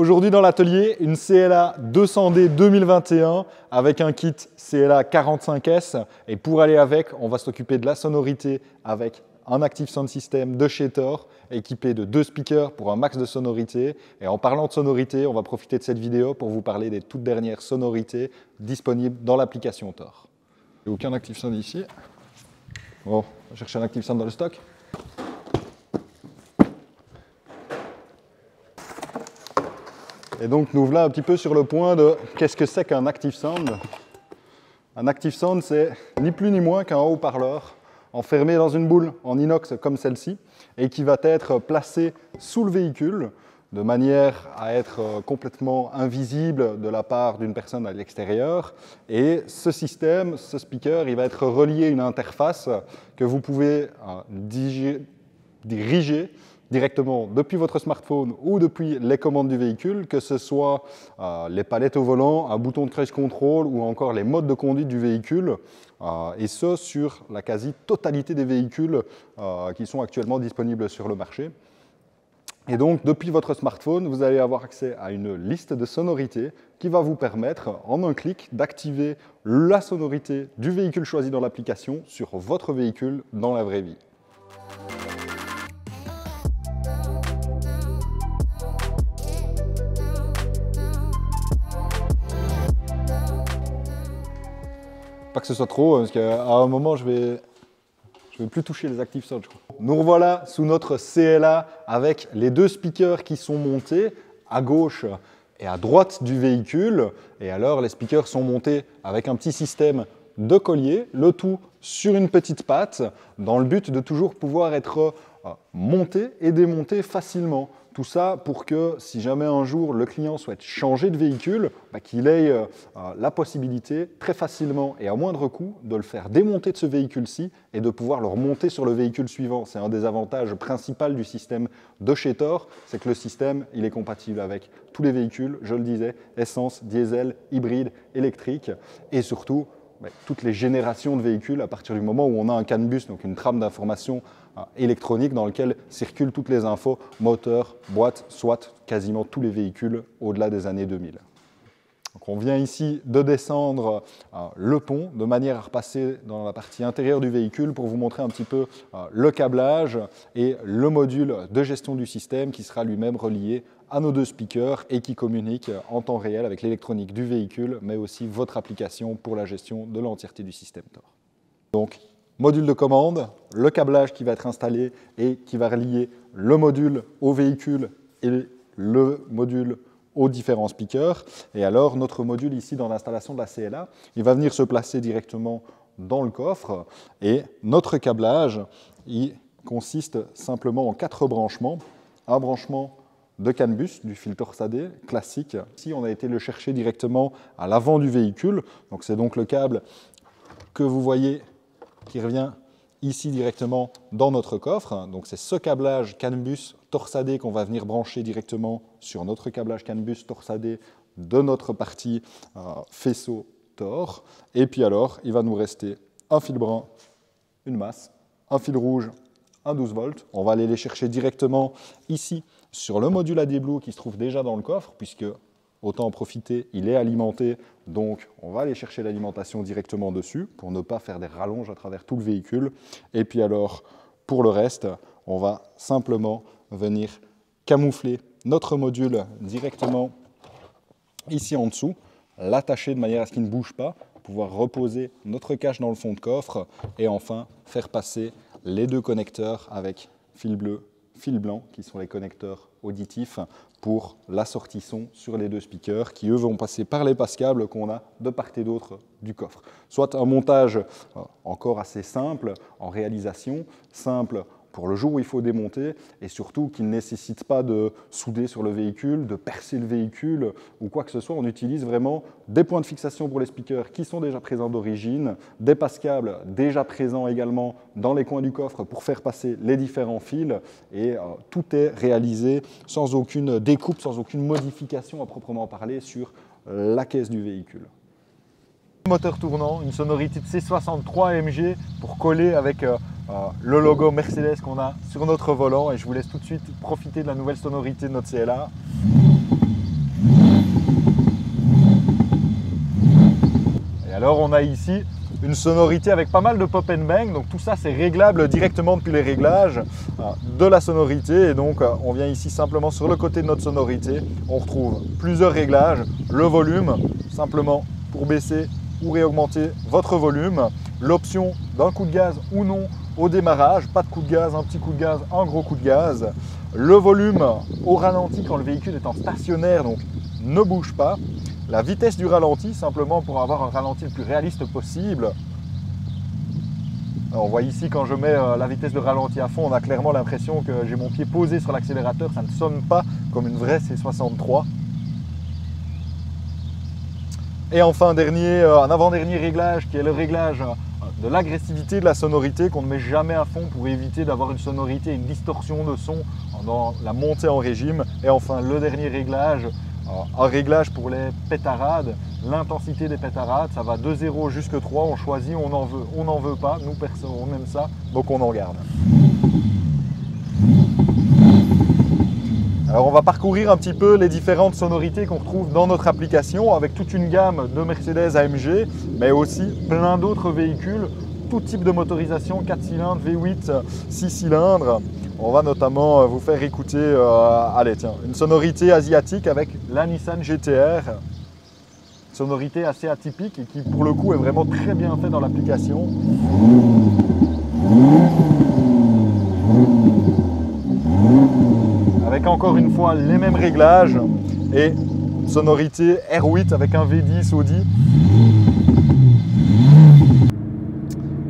Aujourd'hui dans l'atelier, une CLA 200D 2021 avec un kit CLA 45S. Et pour aller avec, on va s'occuper de la sonorité avec un Active Sound System de chez Thor, équipé de 2 speakers pour un max de sonorité. Et en parlant de sonorité, on va profiter de cette vidéo pour vous parler des toutes dernières sonorités disponibles dans l'application Thor. Il n'y a aucun Active Sound ici. Bon, on va chercher un Active Sound dans le stock. Et donc nous voilà un petit peu sur le point de qu'est-ce que c'est qu'un Active Sound. Un Active Sound, c'est ni plus ni moins qu'un haut-parleur enfermé dans une boule en inox comme celle-ci et qui va être placé sous le véhicule de manière à être complètement invisible de la part d'une personne à l'extérieur. Et ce système, ce speaker, il va être relié à une interface que vous pouvez diriger directement depuis votre smartphone ou depuis les commandes du véhicule, que ce soit les palettes au volant, un bouton de cruise control ou encore les modes de conduite du véhicule, et ce sur la quasi-totalité des véhicules qui sont actuellement disponibles sur le marché. Et donc, depuis votre smartphone, vous allez avoir accès à une liste de sonorités qui va vous permettre, en un clic, d'activer la sonorité du véhicule choisi dans l'application sur votre véhicule dans la vraie vie. Pas que ce soit trop, parce qu'à un moment, je vais plus toucher les Active Sound, je crois. Nous revoilà sous notre CLA avec les 2 speakers qui sont montés à gauche et à droite du véhicule. Et alors, les speakers sont montés avec un petit système de collier, le tout sur une petite patte, dans le but de toujours pouvoir être monté et démonté facilement. Tout ça pour que, si jamais un jour le client souhaite changer de véhicule, qu'il ait la possibilité très facilement et à moindre coût de le faire démonter de ce véhicule-ci et de pouvoir le remonter sur le véhicule suivant. C'est un des avantages principaux du système de chez Thor, c'est que le système il est compatible avec tous les véhicules, je le disais, essence, diesel, hybride, électrique et surtout toutes les générations de véhicules à partir du moment où on a un CAN bus, donc une trame d'information électronique dans lequel circulent toutes les infos, moteur, boîte, soit quasiment tous les véhicules au-delà des années 2000. Donc on vient ici de descendre le pont de manière à repasser dans la partie intérieure du véhicule pour vous montrer un petit peu le câblage et le module de gestion du système qui sera lui-même relié à nos 2 speakers et qui communique en temps réel avec l'électronique du véhicule, mais aussi votre application pour la gestion de l'entièreté du système Thor. Donc, module de commande, le câblage qui va être installé et qui va relier le module au véhicule et le module aux différents speakers. Et alors, notre module ici dans l'installation de la CLA, il va venir se placer directement dans le coffre. Et notre câblage, il consiste simplement en 4 branchements. Un branchement de CAN bus, du fil torsadé classique. Ici, on a été le chercher directement à l'avant du véhicule. Donc, c'est donc le câble que vous voyez qui revient ici directement dans notre coffre. Donc c'est ce câblage CAN bus torsadé qu'on va venir brancher directement sur notre câblage CAN bus torsadé de notre partie faisceau Thor. Et puis alors, il va nous rester un fil brun, une masse, un fil rouge, un 12 volts. On va aller les chercher directement ici sur le module AD Blue qui se trouve déjà dans le coffre, puisque autant en profiter, il est alimenté, donc on va aller chercher l'alimentation directement dessus pour ne pas faire des rallonges à travers tout le véhicule. Et puis alors, pour le reste, on va simplement venir camoufler notre module directement ici en dessous, l'attacher de manière à ce qu'il ne bouge pas, pouvoir reposer notre cache dans le fond de coffre et enfin faire passer les 2 connecteurs avec fil bleu, fil blanc, qui sont les connecteurs auditifs pour la sortie son sur les 2 speakers qui, eux, vont passer par les passes-câbles qu'on a de part et d'autre du coffre. Soit un montage encore assez simple en réalisation, simple pour le jour où il faut démonter et surtout qui ne nécessite pas de souder sur le véhicule, de percer le véhicule ou quoi que ce soit. On utilise vraiment des points de fixation pour les speakers qui sont déjà présents d'origine, des passes-câbles déjà présents également dans les coins du coffre pour faire passer les différents fils et tout est réalisé sans aucune découpe, sans aucune modification à proprement parler sur la caisse du véhicule. Moteur tournant, une sonorité de C63 AMG pour coller avec le logo Mercedes qu'on a sur notre volant et je vous laisse tout de suite profiter de la nouvelle sonorité de notre CLA. alors on a ici une sonorité avec pas mal de pop and bang, donc tout ça c'est réglable directement depuis les réglages de la sonorité. Et donc on vient ici simplement sur le côté de notre sonorité, on retrouve plusieurs réglages, le volume simplement pour baisser ou réaugmenter votre volume, l'option d'un coup de gaz ou non au démarrage, pas de coup de gaz, un petit coup de gaz, un gros coup de gaz, le volume au ralenti quand le véhicule est en stationnaire, donc ne bouge pas. La vitesse du ralenti, simplement pour avoir un ralenti le plus réaliste possible. Alors on voit ici quand je mets la vitesse de ralenti à fond, on a clairement l'impression que j'ai mon pied posé sur l'accélérateur, ça ne sonne pas comme une vraie C63. Et enfin un avant-dernier réglage qui est le réglage de l'agressivité de la sonorité qu'on ne met jamais à fond pour éviter d'avoir une sonorité, une distorsion de son dans la montée en régime. Et enfin le dernier réglage, un réglage pour les pétarades, l'intensité des pétarades, ça va de 0 jusqu'à 3, on choisit, on n'en veut pas, nous personne, on aime ça, donc on en garde. Alors on va parcourir un petit peu les différentes sonorités qu'on retrouve dans notre application avec toute une gamme de Mercedes AMG, mais aussi plein d'autres véhicules, tout type de motorisation, 4 cylindres, V8, 6 cylindres. On va notamment vous faire écouter une sonorité asiatique avec la Nissan GT-R. Sonorité assez atypique et qui pour le coup est vraiment très bien fait dans l'application. Avec encore une fois les mêmes réglages et sonorité R8 avec un V10 Audi.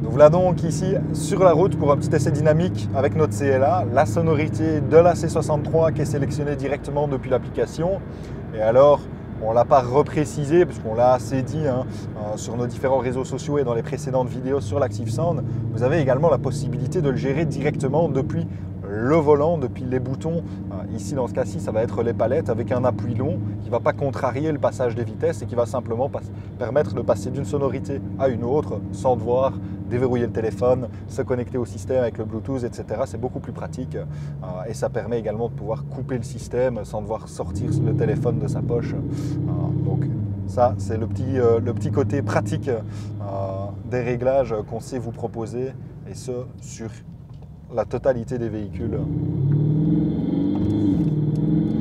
Voilà donc ici sur la route pour un petit essai dynamique avec notre CLA, la sonorité de la C63 qui est sélectionnée directement depuis l'application. Et alors, on ne l'a pas reprécisé parce qu'on l'a assez dit sur nos différents réseaux sociaux et dans les précédentes vidéos sur l'Active Sound. Vous avez également la possibilité de le gérer directement depuis le volant, depuis les boutons. Ici, dans ce cas-ci, ça va être les palettes avec un appui long qui ne va pas contrarier le passage des vitesses et qui va simplement permettre de passer d'une sonorité à une autre sans devoir déverrouiller le téléphone, se connecter au système avec le Bluetooth, etc. C'est beaucoup plus pratique et ça permet également de pouvoir couper le système sans devoir sortir le téléphone de sa poche. Donc ça, c'est le petit côté pratique des réglages qu'on sait vous proposer, et ce sur la totalité des véhicules.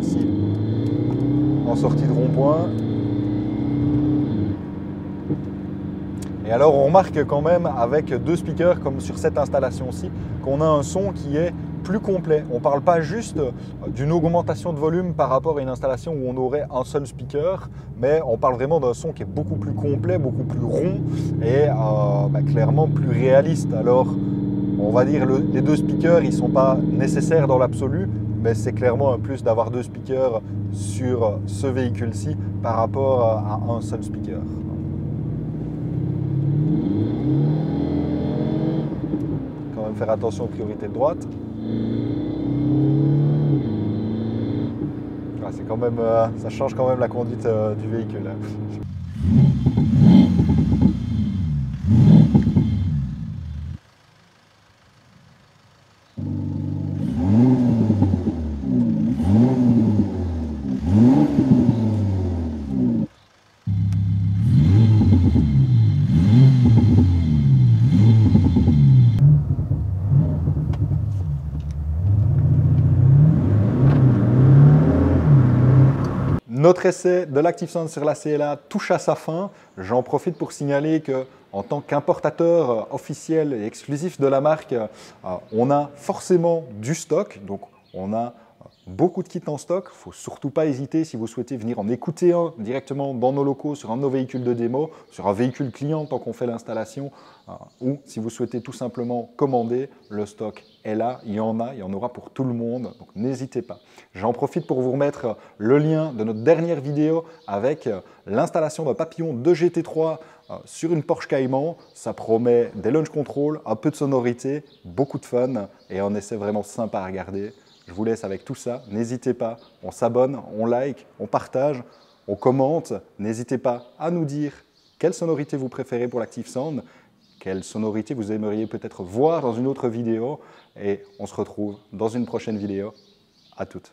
Ici, en sortie de rond-point. Et alors on remarque quand même avec deux speakers comme sur cette installation-ci qu'on a un son qui est plus complet. On ne parle pas juste d'une augmentation de volume par rapport à une installation où on aurait un seul speaker, mais on parle vraiment d'un son qui est beaucoup plus complet, beaucoup plus rond et clairement plus réaliste. Alors on va dire les deux speakers, ils ne sont pas nécessaires dans l'absolu, mais c'est clairement un plus d'avoir deux speakers sur ce véhicule-ci par rapport à un seul speaker. Quand même faire attention aux priorités de droite. C'est quand même, ça change quand même la conduite du véhicule. Notre essai de l'Active Sound sur la CLA touche à sa fin. J'en profite pour signaler qu'en tant qu'importateur officiel et exclusif de la marque, on a forcément du stock. Donc on a beaucoup de kits en stock. Il ne faut surtout pas hésiter si vous souhaitez venir en écouter un directement dans nos locaux, sur un de nos véhicules de démo, sur un véhicule client tant qu'on fait l'installation, ou si vous souhaitez tout simplement commander, le stock est là, il y en aura pour tout le monde, donc n'hésitez pas. J'en profite pour vous remettre le lien de notre dernière vidéo avec l'installation d'un papillon de GT3 sur une Porsche Cayman. Ça promet des launch control, un peu de sonorité, beaucoup de fun et un essai vraiment sympa à regarder. Je vous laisse avec tout ça. N'hésitez pas, on s'abonne, on like, on partage, on commente. N'hésitez pas à nous dire quelle sonorité vous préférez pour l'Active Sound, quelle sonorité vous aimeriez peut-être voir dans une autre vidéo. Et on se retrouve dans une prochaine vidéo. À toutes.